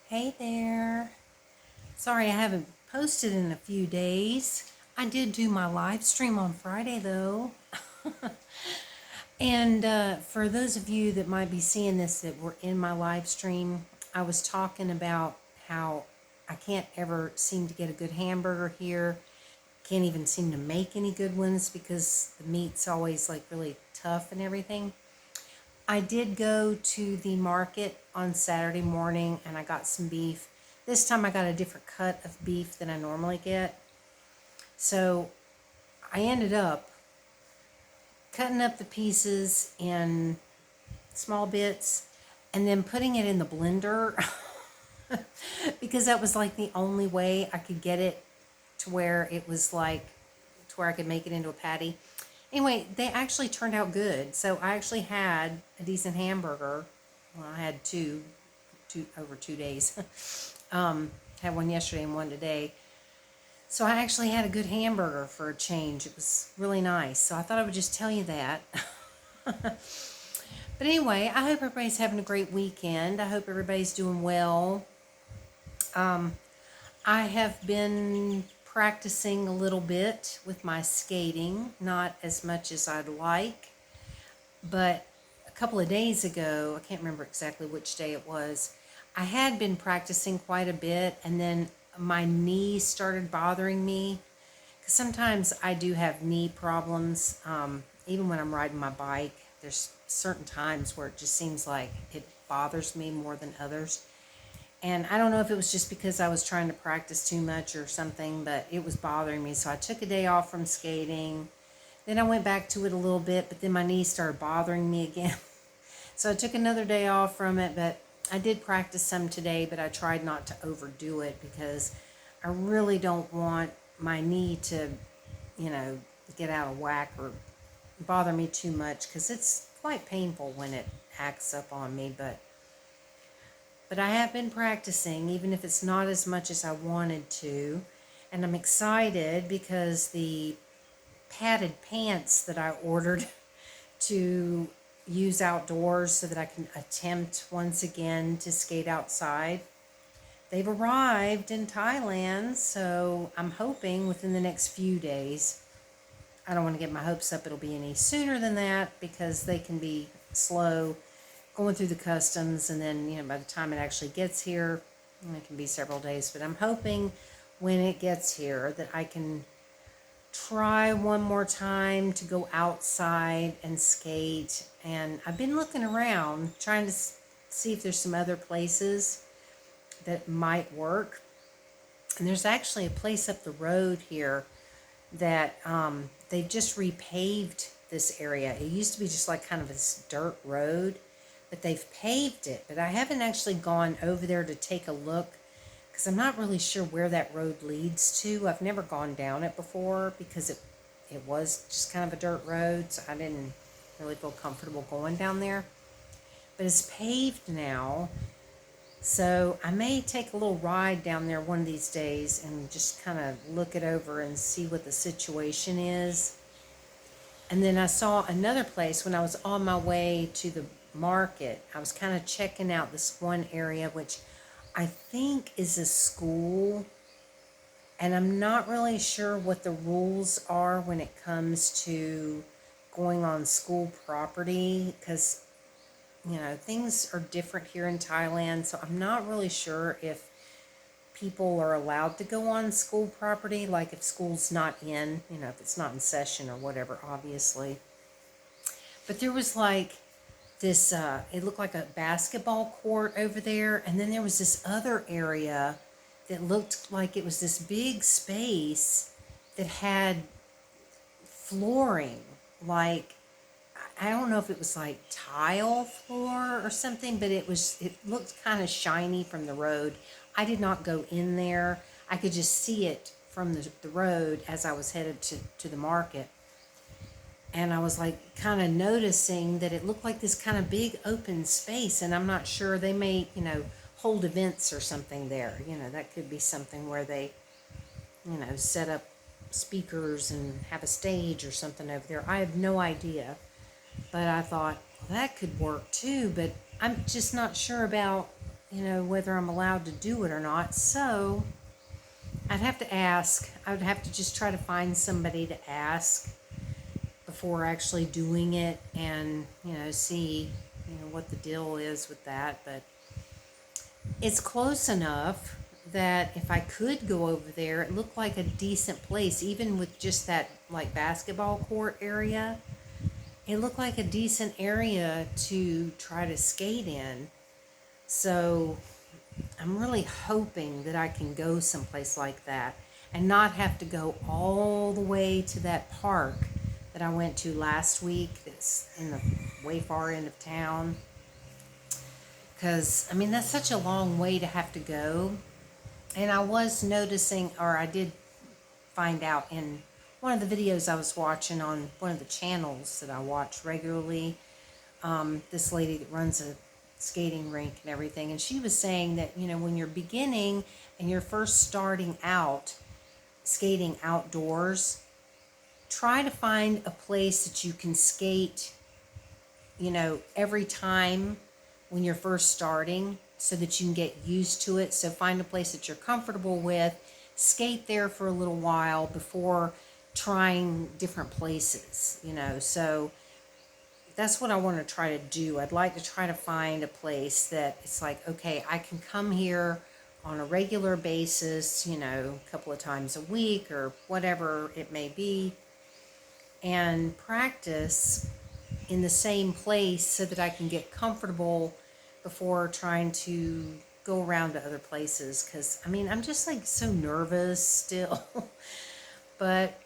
Hey there. Sorry I haven't posted in a few days. I did do my live stream on Friday though. And for those of you that might be seeing this that were in my live stream, I was talking about how I can't ever seem to get a good hamburger here. Can't even seem to make any good ones because the meat's always like really tough and everything. I did go to the market on Saturday morning and I got some beef. This time I got a different cut of beef than I normally get. So I ended up cutting up the pieces in small bits and then putting it in the blender because that was like the only way I could get it to where it was like to where I could make it into a patty. Anyway, they actually turned out good. So I actually had a decent hamburger. Well, I had two over 2 days. Had one yesterday and one today. So I actually had a good hamburger for a change. It was really nice. So I thought I would just tell you that. But anyway, I hope everybody's having a great weekend. I hope everybody's doing well. I have been practicing a little bit with my skating, not as much as I'd like, but a couple of days ago, I can't remember exactly which day it was, I had been practicing quite a bit, and then my knee started bothering me. Because sometimes I do have knee problems, even when I'm riding my bike. There's certain times where it just seems like it bothers me more than others. And I don't know if it was just because I was trying to practice too much or something, but it was bothering me. So I took a day off from skating. Then I went back to it a little bit, but then my knees started bothering me again. So I took another day off from it, but I did practice some today, but I tried not to overdo it because I really don't want my knee to, you know, get out of whack or bother me too much because it's quite painful when it acts up on me. But I have been practicing, even if it's not as much as I wanted to. And I'm excited because the padded pants that I ordered to use outdoors so that I can attempt once again to skate outside, they've arrived in Thailand. So I'm hoping within the next few days. I don't want to get my hopes up it'll be any sooner than that because they can be slow going through the customs, and then by the time it actually gets here, it can be several days. But I'm hoping when it gets here that I can try one more time to go outside and skate. And I've been looking around trying to see if there's some other places that might work. And there's actually a place up the road here that they just repaved this area. It used to be just like kind of this dirt road, but they've paved it. But I haven't actually gone over there to take a look because I'm not really sure where that road leads to. I've never gone down it before because it was just kind of a dirt road, so I didn't really feel comfortable going down there. But it's paved now, so I may take a little ride down there one of these days and just kind of look it over and see what the situation is. And then I saw another place when I was on my way to the market. I was kind of checking out this one area, which I think is a school. And I'm not really sure what the rules are when it comes to going on school property because, things are different here in Thailand. So I'm not really sure if people are allowed to go on school property, like if school's not in, if it's not in session or whatever, obviously. But there was like this, it looked like a basketball court over there, and then there was this other area that looked like it was this big space that had flooring, like, I don't know if it was like tile floor or something, but it looked kind of shiny from the road. I did not go in there. I could just see it from the road as I was headed to the market. And I was like kind of noticing that it looked like this kind of big open space, and I'm not sure, they may, hold events or something there. That could be something where they, set up speakers and have a stage or something over there. I have no idea. But I thought, well, that could work too, but I'm just not sure about whether I'm allowed to do it or not. So I'd have to ask. I would have to just try to find somebody to ask before actually doing it, and see what the deal is with that. But it's close enough that if I could go over there, it looked like a decent place, even with just that like basketball court area. It looked like a decent area to try to skate in. So I'm really hoping that I can go someplace like that and not have to go all the way to that park that I went to last week that's in the way far end of town. Because, I mean, that's such a long way to have to go. And I was noticing, or I did find out in one of the videos I was watching on one of the channels that I watch regularly, this lady that runs a skating rink and everything, and she was saying that when you're beginning and you're first starting out skating outdoors, try to find a place that you can skate every time when you're first starting, so that you can get used to it. So find a place that you're comfortable with, skate there for a little while before trying different places. So that's what I want to try to do. I'd like to try to find a place that it's like, okay, I can come here on a regular basis, a couple of times a week or whatever it may be, and practice in the same place so that I can get comfortable before trying to go around to other places. Because, I mean, I'm just like so nervous still. But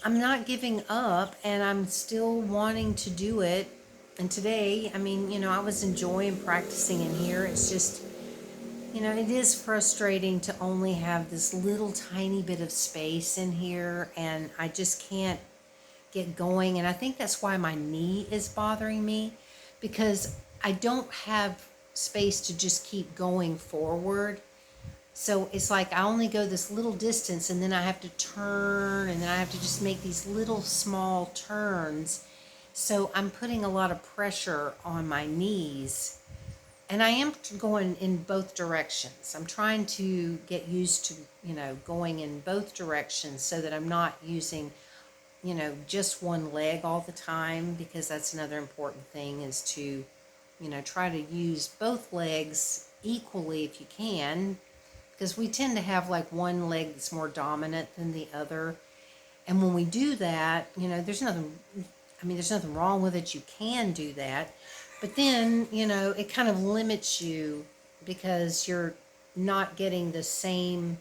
I'm not giving up, and I'm still wanting to do it. And today, I mean, I was enjoying practicing in here. It's just, it is frustrating to only have this little tiny bit of space in here, and I just can't get going. And I think that's why my knee is bothering me, because I don't have space to just keep going forward. So it's like I only go this little distance, and then I have to turn, and then I have to just make these little small turns. So I'm putting a lot of pressure on my knees, and I am going in both directions. I'm trying to get used to, going in both directions so that I'm not using, just one leg all the time, because that's another important thing, is to, try to use both legs equally if you can, because we tend to have like one leg that's more dominant than the other. And when we do that, there's nothing wrong with it. You can do that. But then, it kind of limits you, because you're not getting the same,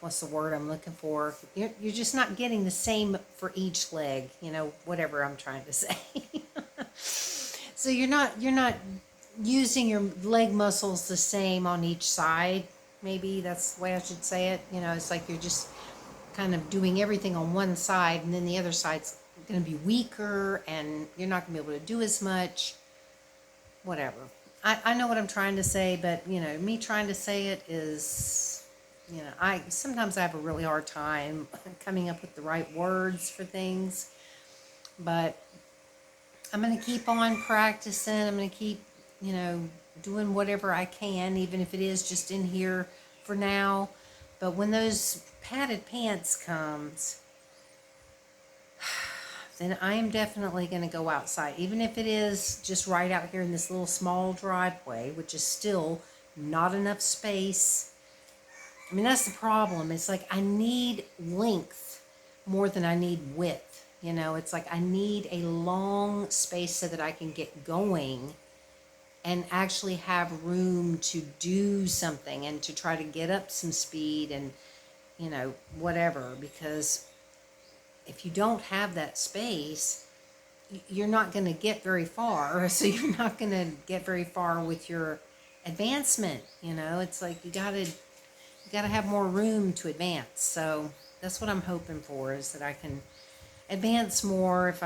what's the word I'm looking for? You're just not getting the same for each leg, whatever I'm trying to say. So you're not using your leg muscles the same on each side. Maybe that's the way I should say it. It's like you're just kind of doing everything on one side, and then the other side's going to be weaker, and you're not going to be able to do as much. Whatever. I know what I'm trying to say, but me trying to say it is, I sometimes I have a really hard time coming up with the right words for things. But I'm going to keep on practicing. I'm going to keep, doing whatever I can, even if it is just in here for now. But when those padded pants comes, then I am definitely going to go outside, even if it is just right out here in this little small driveway, which is still not enough space. I mean, that's the problem. It's like I need length more than I need width. It's like I need a long space so that I can get going and actually have room to do something and to try to get up some speed and, whatever. Because if you don't have that space, you're not going to get very far. So you're not going to get very far with your advancement. It's like you got to have more room to advance. So that's what I'm hoping for, is that I can advance more if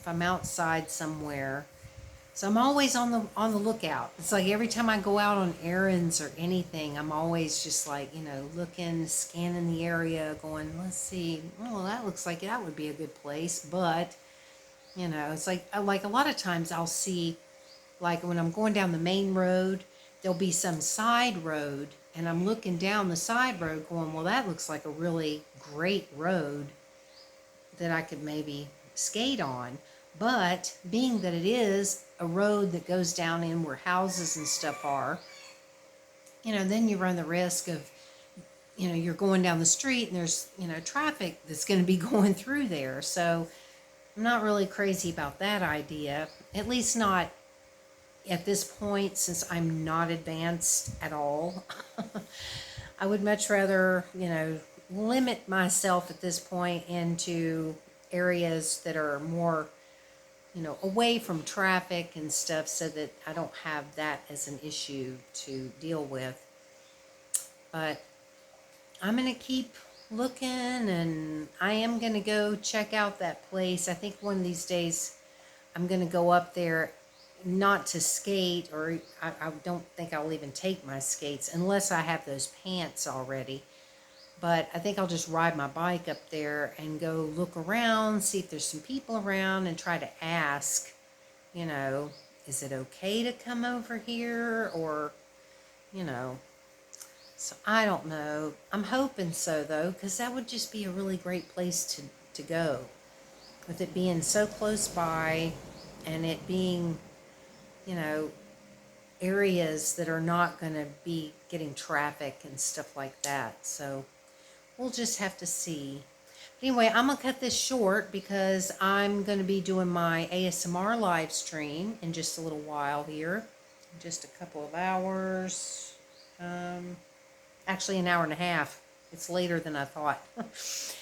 I'm outside somewhere. So I'm always on the lookout. It's like every time I go out on errands or anything, I'm always just like, looking, scanning the area, going, let's see, oh, that looks like that would be a good place. But, it's like a lot of times I'll see Like when I'm going down the main road, there'll be some side road, and I'm looking down the side road going, well, that looks like a really great road that I could maybe skate on. But being that it is a road that goes down in where houses and stuff are, then you run the risk of, you're going down the street and there's, traffic that's going to be going through there. So I'm not really crazy about that idea, at least not at this point, since I'm not advanced at all. I would much rather, limit myself at this point into areas that are more, away from traffic and stuff, so that I don't have that as an issue to deal with. But I'm going to keep looking, and I am going to go check out that place. I think one of these days I'm going to go up there, not to skate, or I don't think I'll even take my skates unless I have those pants already. But I think I'll just ride my bike up there and go look around, see if there's some people around, and try to ask, is it okay to come over here? Or, so I don't know. I'm hoping so, though, because that would just be a really great place to go. With it being so close by, and it being, areas that are not going to be getting traffic and stuff like that. So we'll just have to see. But anyway, I'm going to cut this short because I'm going to be doing my ASMR live stream in just a little while here. Just a couple of hours. Actually, an hour and a half. It's later than I thought.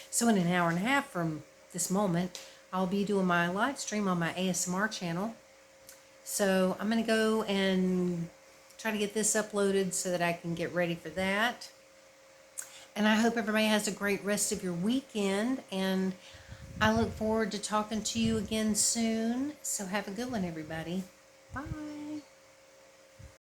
So in an hour and a half from this moment, I'll be doing my live stream on my ASMR channel. So I'm going to go and try to get this uploaded so that I can get ready for that. And I hope everybody has a great rest of your weekend. And I look forward to talking to you again soon. So have a good one, everybody. Bye.